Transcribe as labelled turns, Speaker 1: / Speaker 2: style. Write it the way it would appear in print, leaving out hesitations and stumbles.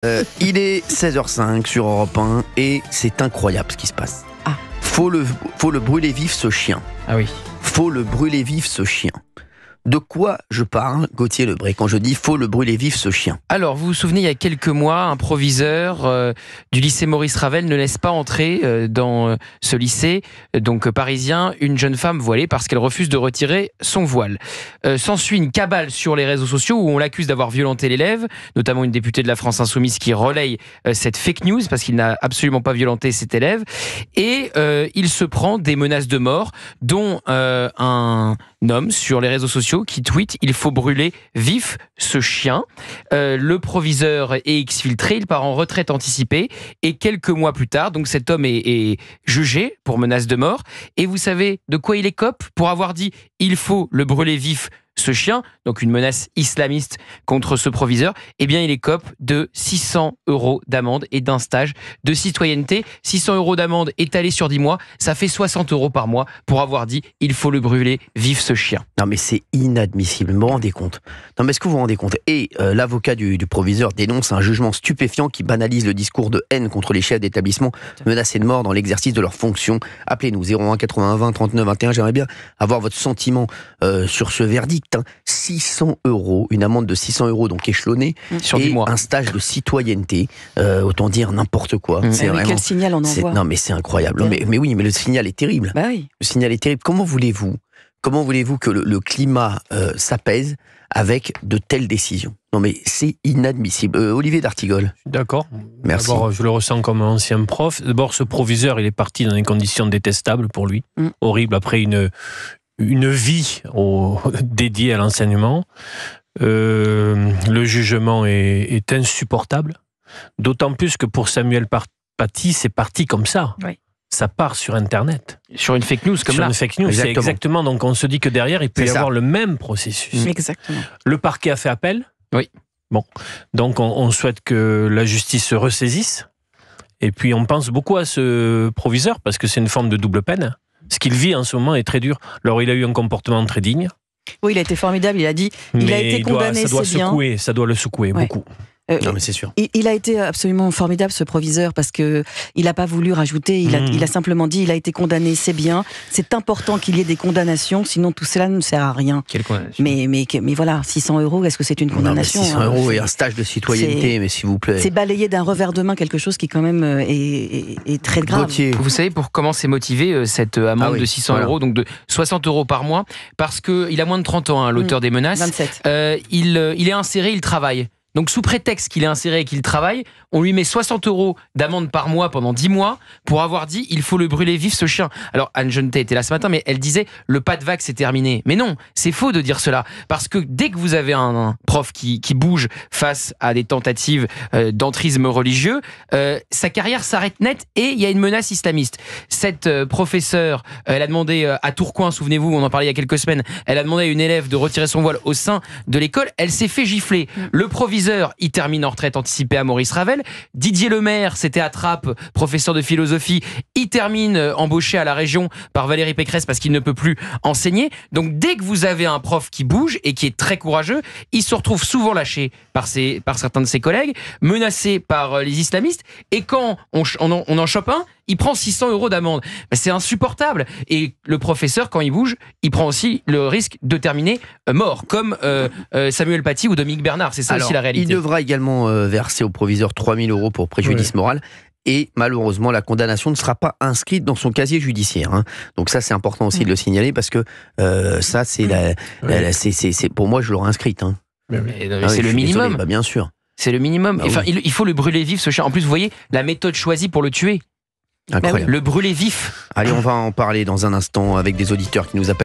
Speaker 1: Il est 16h05 sur Europe 1 et c'est incroyable ce qui se passe.
Speaker 2: Ah.
Speaker 1: Faut le brûler vif ce chien.
Speaker 2: Ah oui.
Speaker 1: Faut le brûler vif ce chien. De quoi je parle, Gauthier Lebray, quand je dis faut le brûler vif ce chien?
Speaker 2: Alors, vous vous souvenez, il y a quelques mois, un proviseur du lycée Maurice Ravel ne laisse pas entrer dans ce lycée parisien une jeune femme voilée parce qu'elle refuse de retirer son voile. S'ensuit une cabale sur les réseaux sociaux où on l'accuse d'avoir violenté l'élève, notamment une députée de la France Insoumise qui relaye cette fake news parce qu'il n'a absolument pas violenté cet élève. Et il se prend des menaces de mort, dont un homme sur les réseaux sociaux qui tweet « Il faut brûler vif ce chien ». Le proviseur est exfiltré, il part en retraite anticipée et quelques mois plus tard, donc cet homme est jugé pour menace de mort. Et vous savez de quoi il écope pour avoir dit « Il faut le brûler vif ». Ce chien, donc une menace islamiste contre ce proviseur, eh bien il écope de 600 € d'amende et d'un stage de citoyenneté. 600 € d'amende étalée sur 10 mois, ça fait 60 € par mois pour avoir dit « il faut le brûler vif ce chien ».
Speaker 1: Non mais c'est inadmissible, vous vous rendez compte? Non mais est-ce que vous vous rendez compte? Et l'avocat du proviseur dénonce un jugement stupéfiant qui banalise le discours de haine contre les chefs d'établissement menacés de mort dans l'exercice de leurs fonctions. Appelez-nous 01 80 20 39 21, j'aimerais bien avoir votre sentiment sur ce verdict. 600 €, une amende de 600 € donc échelonnée,
Speaker 2: sur
Speaker 1: et
Speaker 2: 10 mois.
Speaker 1: un stage de citoyenneté, autant dire n'importe quoi.
Speaker 2: C'est
Speaker 1: vraiment,
Speaker 3: quel signal on envoie?
Speaker 1: non mais c'est incroyable. Mais oui, mais le signal est terrible.
Speaker 3: Bah oui.
Speaker 1: Le signal est terrible. Comment voulez-vous que le climat s'apaise avec de telles décisions? Non mais c'est inadmissible. Olivier d'Artigol.
Speaker 4: D'accord.
Speaker 1: Merci.
Speaker 4: D'abord, je le ressens comme un ancien prof. D'abord, ce proviseur, il est parti dans des conditions détestables pour lui. Horrible, après une vie dédiée à l'enseignement. Le jugement est insupportable. D'autant plus que pour Samuel Paty, c'est parti comme ça.
Speaker 3: Oui.
Speaker 4: Ça part sur Internet.
Speaker 2: Sur une fake news comme
Speaker 4: sur
Speaker 2: là.
Speaker 4: une fake news, c'est exactement. Donc on se dit que derrière, il peut y avoir le même processus.
Speaker 3: Exactement.
Speaker 4: Le parquet a fait appel.
Speaker 2: Oui.
Speaker 4: Bon. Donc on souhaite que la justice se ressaisisse. Et puis on pense beaucoup à ce proviseur parce que c'est une forme de double peine. Ce qu'il vit en ce moment est très dur. Alors il a eu un comportement très digne.
Speaker 3: Oui, il a été formidable, il a dit. Il a été condamné, c'est bien.
Speaker 4: Ça doit le secouer beaucoup.
Speaker 1: Non mais c'est sûr.
Speaker 3: Il a été absolument formidable ce proviseur parce que il n'a pas voulu rajouter, il a simplement dit il a été condamné, c'est bien, c'est important qu'il y ait des condamnations, sinon tout cela ne sert à rien.
Speaker 2: Quelle condamnation?
Speaker 3: Mais voilà, 600 €, est-ce que c'est une condamnation?
Speaker 1: 600 € et un stage de citoyenneté, mais s'il vous plaît.
Speaker 3: C'est balayer d'un revers de main quelque chose qui quand même est très grave.
Speaker 1: Gauthier.
Speaker 2: Vous savez pour comment c'est motivé cette amende de 600 €, donc de 60 € par mois, parce qu'il a moins de 30 ans, l'auteur des menaces.
Speaker 3: 27.
Speaker 2: Il est inséré, il travaille. Donc sous prétexte qu'il est inséré et qu'il travaille, on lui met 60 € d'amende par mois pendant 10 mois pour avoir dit il faut le brûler vif ce chien. Alors Anne Genetet était là ce matin, mais elle disait le pas de vague c'est terminé. Mais non, c'est faux de dire cela. Parce que dès que vous avez un prof qui bouge face à des tentatives d'entrisme religieux, sa carrière s'arrête net et il y a une menace islamiste. Cette professeure, elle a demandé à Tourcoing, souvenez-vous, on en parlait il y a quelques semaines, elle a demandé à une élève de retirer son voile au sein de l'école, elle s'est fait gifler. Le proviseur, il termine en retraite anticipée à Maurice Ravel. Didier Lemaire, c'était à Trappes, professeur de philosophie, il termine embauché à la région par Valérie Pécresse parce qu'il ne peut plus enseigner. Donc dès que vous avez un prof qui bouge et qui est très courageux, il se retrouve souvent lâché par certains de ses collègues, menacé par les islamistes, et quand on en chope un, il prend 600 € d'amende. C'est insupportable. Et le professeur, quand il bouge, il prend aussi le risque de terminer mort, comme Samuel Paty ou Dominique Bernard. C'est ça aussi la réalité.
Speaker 1: Il devra également verser au proviseur 3 000 € pour préjudice moral. Et malheureusement, la condamnation ne sera pas inscrite dans son casier judiciaire. Donc ça, c'est important aussi de le signaler parce que ça, c'est pour moi, je l'aurais inscrite.
Speaker 2: C'est le minimum.
Speaker 1: Désolé, bien sûr.
Speaker 2: C'est le minimum. Enfin, il faut le brûler vif, ce chien. En plus, vous voyez la méthode choisie pour le tuer.
Speaker 1: Incroyable.
Speaker 2: Le brûler vif.
Speaker 1: Allez, on va en parler dans un instant avec des auditeurs qui nous appellent.